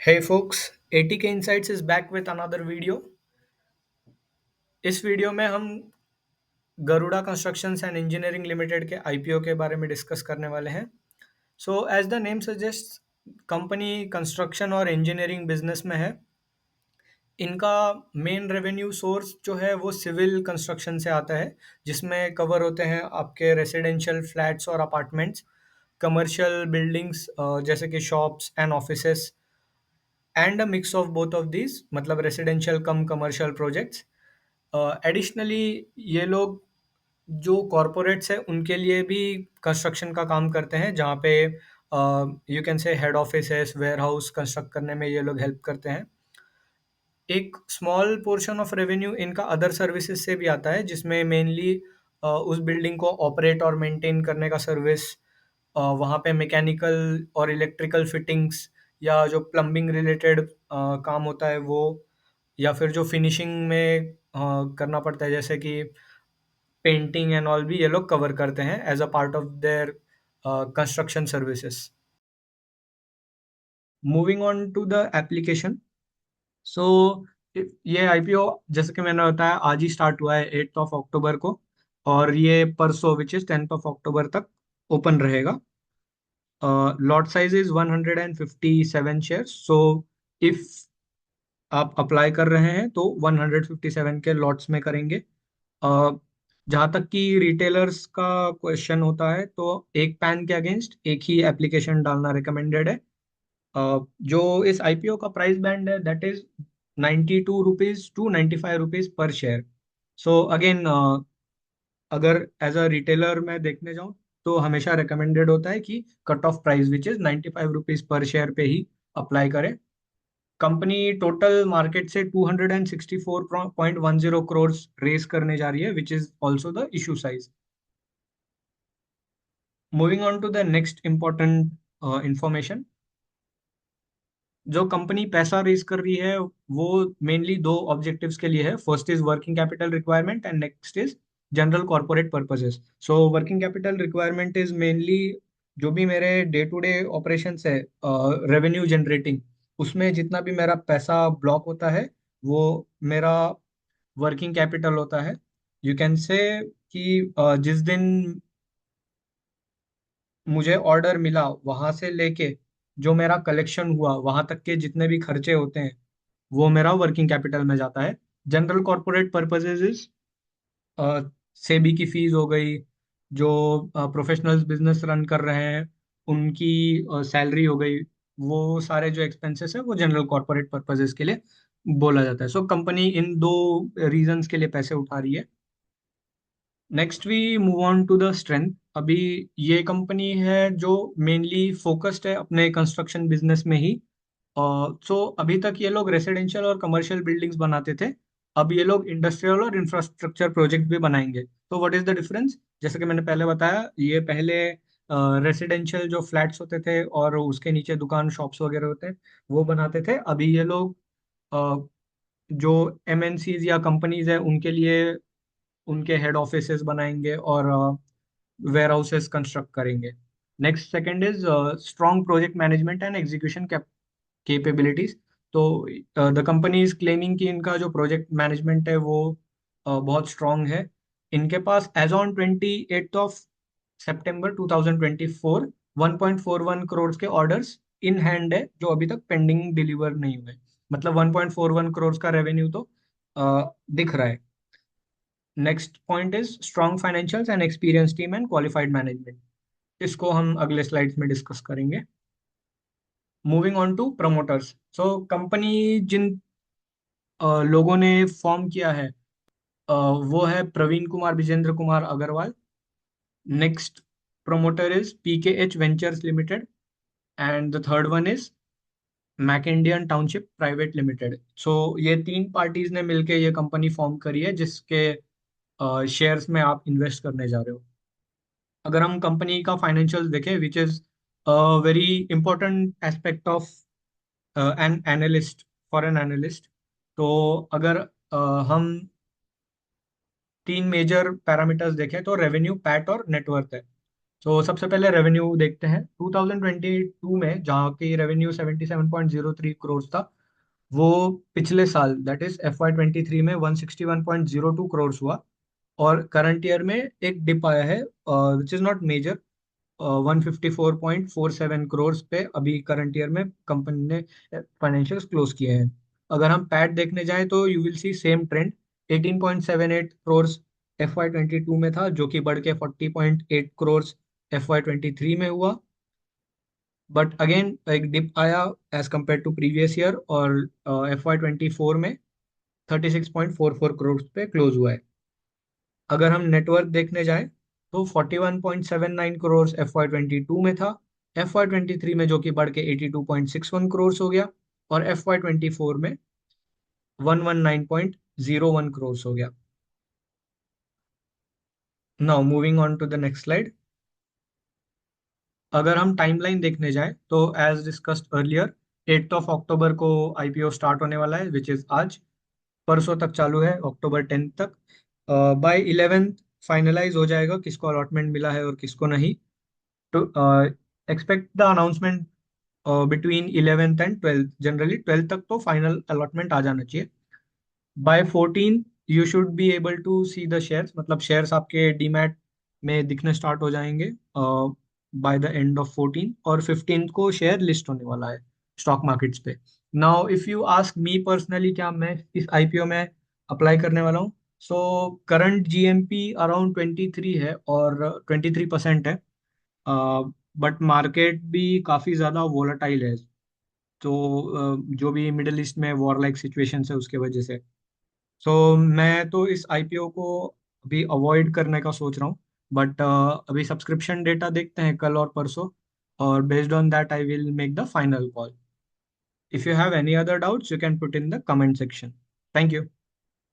Hey folks, ATK Insights is back with another video. इस video में हम Garuda constructions and engineering limited के IPO के बारे में डिस्कस करने वाले हैं. So as the name suggest, company construction और इंजीनियरिंग बिजनेस में है. इनका मेन रेवेन्यू सोर्स जो है वो सिविल कंस्ट्रक्शन से आता है, जिसमें कवर होते हैं आपके रेसिडेंशियल फ्लैट्स और अपार्टमेंट्स, कमर्शियल बिल्डिंग्स जैसे कि shops and offices, and a mix of both of these, मतलब residential cum commercial projects. Additionally ये लोग जो कॉरपोरेट्स है उनके लिए भी कंस्ट्रक्शन का काम करते हैं, जहाँ पे you can say head offices, warehouse construct करने में ये लोग हेल्प करते हैं. एक स्मॉल पोर्शन ऑफ रेवेन्यू इनका अदर सर्विसेज से भी आता है, जिसमें मेनली उस बिल्डिंग को ऑपरेट और मेंटेन करने का सर्विस, वहाँ पे मैकेनिकल और इलेक्ट्रिकल फिटिंग्स या जो प्लम्बिंग रिलेटेड काम होता है वो, या फिर जो फिनिशिंग में करना पड़ता है जैसे कि पेंटिंग एंड ऑल, भी ये लोग कवर करते हैं as a part of their construction services. Moving on to the application. So ये आईपीओ, जैसे कि मैंने बताया, आज ही स्टार्ट हुआ है 8 ऑफ अक्टूबर को, और ये परसों विच इज 10 ऑफ अक्टूबर तक ओपन रहेगा. Lot size is 157 share. So if आप अप्लाई कर रहे हैं तो 157 के लॉट्स में करेंगे. जहाँ तक कि रिटेलर्स का क्वेश्चन होता है, तो एक पैन के अगेंस्ट एक ही एप्लीकेशन डालना रिकमेंडेड है. जो इस आईपीओ का प्राइस बैंड है, that is 92 rupees to 95 rupees per share. So again, अगर एज अ रिटेलर मैं देखने जाऊँ तो हमेशा रिकमेंडेड होता है कि cut off price which is 95 rupees per share पे ही अप्लाई करें. कंपनी टोटल मार्केट से 264.10 रेस करने जा रही है, which is also the issue size. Moving on to the next important information. जो कंपनी पैसा रेज कर रही है वो मेनली दो ऑब्जेक्टिव्स के लिए है. First is working capital requirement and next is general corporate purposes. So working capital requirement is mainly जो भी मेरे डे टू डे ऑपरेशंस है, रेवेन्यू जनरेटिंग, उसमें जितना भी मेरा पैसा ब्लॉक होता है वो मेरा वर्किंग कैपिटल होता है. यू कैन से कि जिस दिन मुझे ऑर्डर मिला वहां से लेके जो मेरा कलेक्शन हुआ वहां तक के जितने भी खर्चे होते हैं वो मेरा वर्किंग कैपिटल में जाता है. General corporate purposes is SEBI की फीस हो गई, जो प्रोफेशनल्स बिजनेस रन कर रहे हैं उनकी सैलरी हो गई. वो सारे जो एक्सपेंसेस है वो जनरल कॉर्पोरेट पर्पसेस के लिए बोला जाता है. सो कंपनी इन दो रीजंस के लिए पैसे उठा रही है. Next we move on to the strength. अभी ये कंपनी है जो मेनली फोकस्ड है अपने कंस्ट्रक्शन बिजनेस में ही. सो अभी तक ये लोग रेसिडेंशियल और कमर्शियल बिल्डिंग्स बनाते थे. अब ये लोग इंडस्ट्रियल और इंफ्रास्ट्रक्चर प्रोजेक्ट भी बनाएंगे. तो व्हाट इज द डिफरेंस? जैसे कि मैंने पहले बताया, ये पहले रेसिडेंशियल जो फ्लैट्स होते थे और उसके नीचे दुकान शॉप्स वगैरह होते हैं वो बनाते थे. अभी ये लोग अ, जो एमएनसीज या कंपनीज है उनके लिए उनके हेड ऑफिसेस बनाएंगे और वेयर हाउसेस कंस्ट्रक्ट करेंगे. Next, second is strong project management and execution capabilities. तो द कंपनी इज क्लेमिंग कि इनका जो प्रोजेक्ट मैनेजमेंट है वो बहुत स्ट्रॉन्ग है. इनके पास एज ऑन 28 ऑफ सितंबर 2024 1.41 करोड़ के ऑर्डर्स इन हैंड है, जो अभी तक पेंडिंग डिलीवर नहीं हुए. मतलब 1.41 करोड़ का रेवेन्यू तो दिख रहा है. Next point is strong financials and experience team and qualified management. इसको हम अगले स्लाइड्स में डिस्कस करेंगे. Moving on to promoters. So company जिन लोगों ने फॉर्म किया है, वो है Praveen Kumar Vijendra Kumar Agarwal. Next promoter is PKH Ventures Limited, and the third one is मैकेंडियन टाउनशिप प्राइवेट लिमिटेड. सो ये तीन पार्टीज ने मिलके ये कंपनी फॉर्म करी है, जिसके शेयर्स में आप इन्वेस्ट करने जा रहे हो. अगर हम कंपनी का फाइनेंशियल देखें, which is very important aspect of an analyst, for an analyst. तो अगर हम तीन मेजर पैरामीटर्स देखें तो रेवेन्यू, पैट और नेटवर्थ है. तो सबसे पहले रेवेन्यू देखते हैं 2022 में, जहाँ की रेवेन्यू 77.03 करोड़ था। वो पिछले साल दैट इज FY23 में 161.02 करोड़ हुआ। और करंट ईयर में एक डिप आया है which is not major, 154.47 crore पे अभी करंट ईयर में कंपनी ने फाइनेंशियल्स क्लोज किए हैं। अगर हम पैट देखने जाएं तो you will see same trend, 18.78 crore FY22 में था, जो कि बढ़ के 40.8 करोड़ FY23 में हुआ। बट अगेन एक डिप आया as compare to previous year, और FY24 में 36.44 करोड़ पे क्लोज हुआ है। अगर हम नेटवर्थ देखने जाएं तो 41.79 करोड़ FY22 में था, FY23 में जो कि बढ़ के 82.61 करोड़ हो गया, और FY24 में 119.01 करोड़ हो गया। Now moving on to the next slide. अगर हम टाइमलाइन देखने जाएं तो एज डिस्कस्ड अर्लियर, 8 अक्टूबर को आईपीओ स्टार्ट होने वाला है, विच इज आज। परसों तक चालू है, October 10 तक। बाय 11th फाइनलाइज हो जाएगा किसको अलॉटमेंट मिला है और किसको नहीं। तो expect the announcement between 11th and 12th, generally 12th तक तो फाइनल अलॉटमेंट आ जाना चाहिए। By 14 you should be able to see the shares, मतलब शेयर्स आपके डीमैट में दिखने स्टार्ट हो जाएंगे बाय द एंड ऑफ 14, और 15 को शेयर लिस्ट होने वाला है स्टॉक मार्केट्स पे। Now if you ask me personally, क्या मैं इस आईपीओ में अप्लाई करने वाला हूँ? सो करंट जीएमपी अराउंड 23 है और 23% है। बट मार्केट भी काफी ज्यादा वोलेटाइल है, तो जो भी मिडिल ईस्ट में वॉर लाइक सिचुएशन है उसके वजह से। सो मैं तो इस आईपीओ को अभी अवॉइड करने का सोच रहा हूँ। बट अभी सब्सक्रिप्शन डेटा देखते हैं कल और परसों, और based on that I will make the final call. If you have any other doubts you can put in the comment section. Thank you.